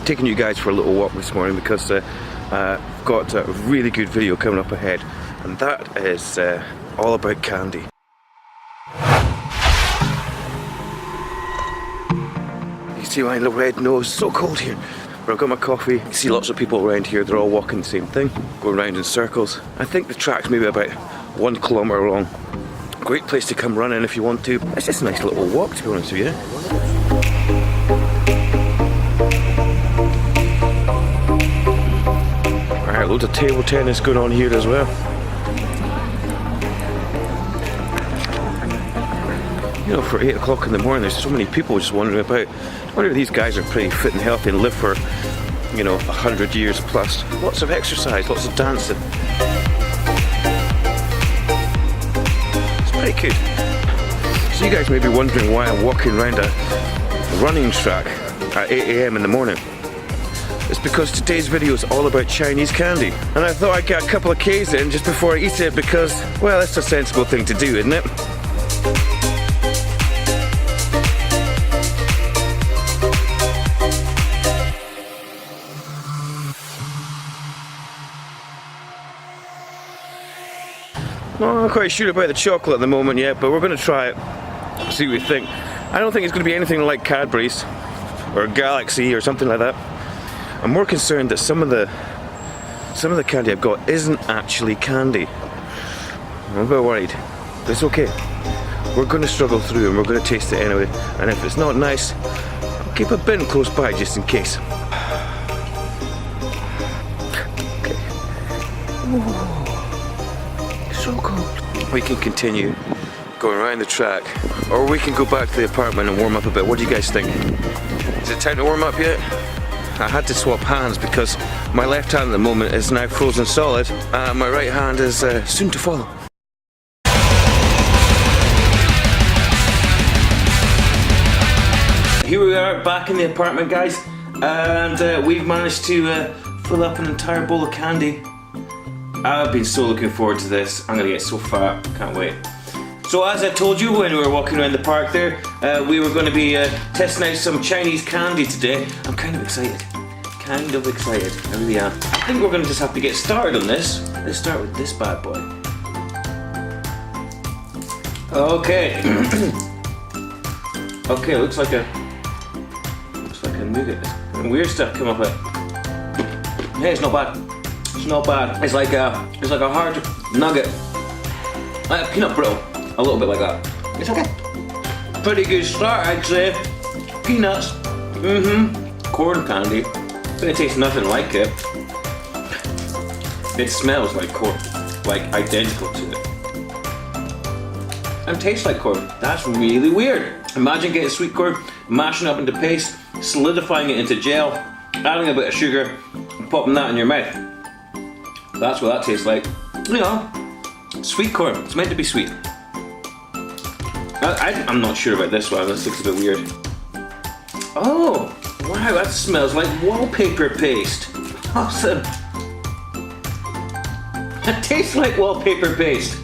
taking you guys for a little walk this morning because I've got a really good video coming up ahead, and that is all about candy. You see my little red nose, so cold here. But I've got my coffee. You see lots of people around here, they're all walking the same thing, going around in circles. I think the track's maybe about 1 kilometre long. Great place to come running if you want to. It's just a nice little walk, to be honest with you. Alright, loads of table tennis going on here as well. You know, for 8 o'clock in the morning, there's so many people just wandering about. I wonder if these guys are pretty fit and healthy and live for, you know, 100 years plus. Lots of exercise, lots of dancing. It's pretty good. So you guys may be wondering why I'm walking around a running track at 8 AM in the morning. It's because today's video is all about Chinese candy. And I thought I'd get a couple of K's in just before I eat it because, well, it's a sensible thing to do, isn't it? Well, I'm not quite sure about the chocolate at the moment yet, but we're going to try it, see what we think. I don't think it's going to be anything like Cadbury's or Galaxy or something like that. I'm more concerned that some of the candy I've got isn't actually candy. I'm a bit worried, but it's okay. We're going to struggle through and we're going to taste it anyway. And if it's not nice, I'll keep a bin close by just in case. Okay. Ooh. So cold. We can continue going around the track, or we can go back to the apartment and warm up a bit. What do you guys think? Is it time to warm up yet? I had to swap hands because my left hand at the moment is now frozen solid and my right hand is soon to follow. Here we are back in the apartment, guys, and we've managed to fill up an entire bowl of candy. I've been so looking forward to this. I'm gonna get so fat, can't wait. So as I told you when we were walking around the park there, we were going to be testing out some Chinese candy today. I'm kind of excited. I really am. I think we're going to just have to get started on this. Let's start with this bad boy. Okay. Okay, looks like a nougat. And weird stuff come up with. Hey, it's not bad. It's not bad. It's like a hard nugget, like a peanut brittle, a little bit like that. It's okay. Pretty good start, I'd say. Peanuts. Corn candy. But it tastes nothing like it. It smells like corn, like identical to it, and tastes like corn. That's really weird. Imagine getting sweet corn, mashing it up into paste, solidifying it into gel, adding a bit of sugar, and popping that in your mouth. That's what that tastes like. You know, sweet corn. It's meant to be sweet. I'm not sure about this one. This looks a bit weird. Oh, wow, that smells like wallpaper paste. Awesome. It tastes like wallpaper paste.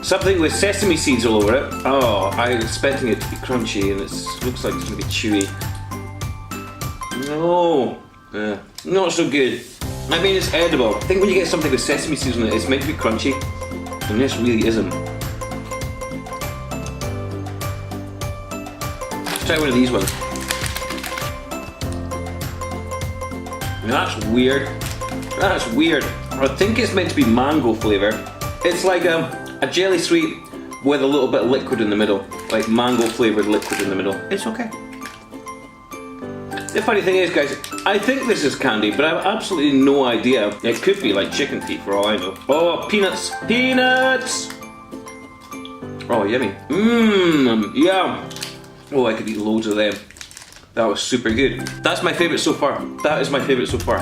Something with sesame seeds all over it. Oh, I was expecting it to be crunchy and it looks like it's going to be chewy. No, not so good. I mean, it's edible. I think when you get something with sesame seeds on it, it's meant to be crunchy, and this really isn't. Let's try one of these ones. That's weird. That's weird. I think it's meant to be mango flavour. It's like a jelly sweet with a little bit of liquid in the middle, like mango flavoured liquid in the middle. It's okay. The funny thing is, guys, I think this is candy, but I have absolutely no idea. It could be like chicken feet for all I know. Oh, peanuts! Peanuts! Oh, yummy. Yeah. Oh, I could eat loads of them. That was super good. That's my favourite so far. That is my favourite so far.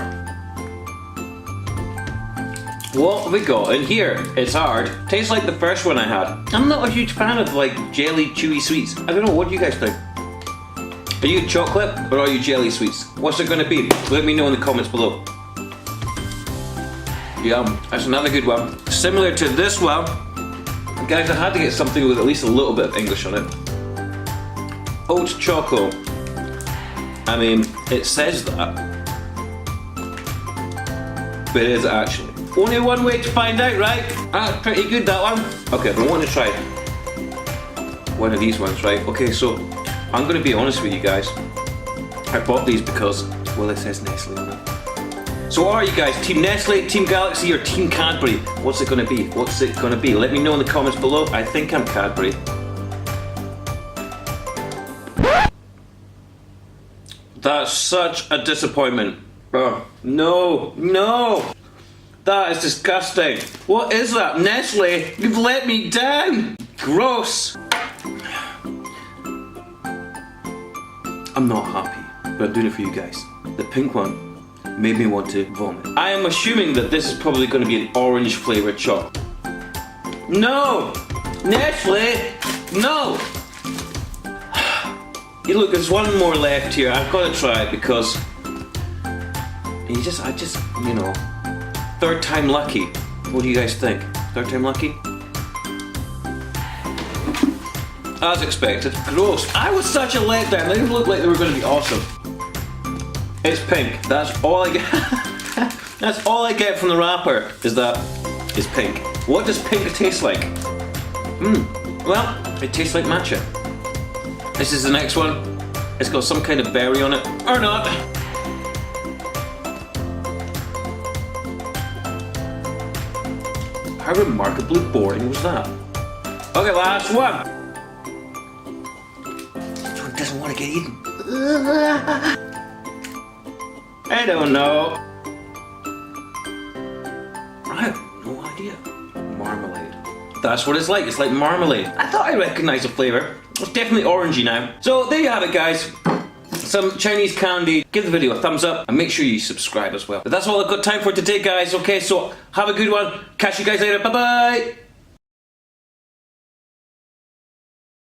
What have we got in here? It's hard. Tastes like the first one I had. I'm not a huge fan of like jelly, chewy sweets. I don't know, what do you guys think? Are you chocolate or are you jelly sweets? What's it going to be? Let me know in the comments below. Yum, that's another good one. Similar to this one. Guys, I had to get something with at least a little bit of English on it. oat choco. I mean, it says that, but it is actually. Only one way to find out, right? That's pretty good, that one. Okay, but I want to try one of these ones, right? Okay, so I'm going to be honest with you guys. I bought these because, well, it says Nestle on it. So are you guys Team Nestle, Team Galaxy, or Team Cadbury? What's it going to be? What's it going to be? Let me know in the comments below. I think I'm Cadbury. That's such a disappointment. Oh, no, no. That is disgusting. What is that? Nestle, you've let me down. Gross. I'm not happy, but I'm doing it for you guys. The pink one made me want to vomit. I am assuming that this is probably going to be an orange flavoured chocolate. No! Nestle! No! You look, there's one more left here. I've got to try it because you know, third time lucky. What do you guys think? Third time lucky? As expected. Gross. I was such a letdown. They didn't look like they were going to be awesome. It's pink. That's all I get. That's all I get from the wrapper. Is pink. What does pink taste like? Well, it tastes like matcha. This is the next one. It's got some kind of berry on it. Or not. How remarkably boring was that? Okay, last one. Which one doesn't want to get eaten? I don't know. I have no idea. Marmalade. That's what it's like. It's like marmalade. I thought I recognised the flavour. It's definitely orangey now. So there you have it, guys. Some Chinese candy. Give the video a thumbs up and make sure you subscribe as well. But that's all I've got time for today, guys. Okay, so have a good one. Catch you guys later. Bye bye.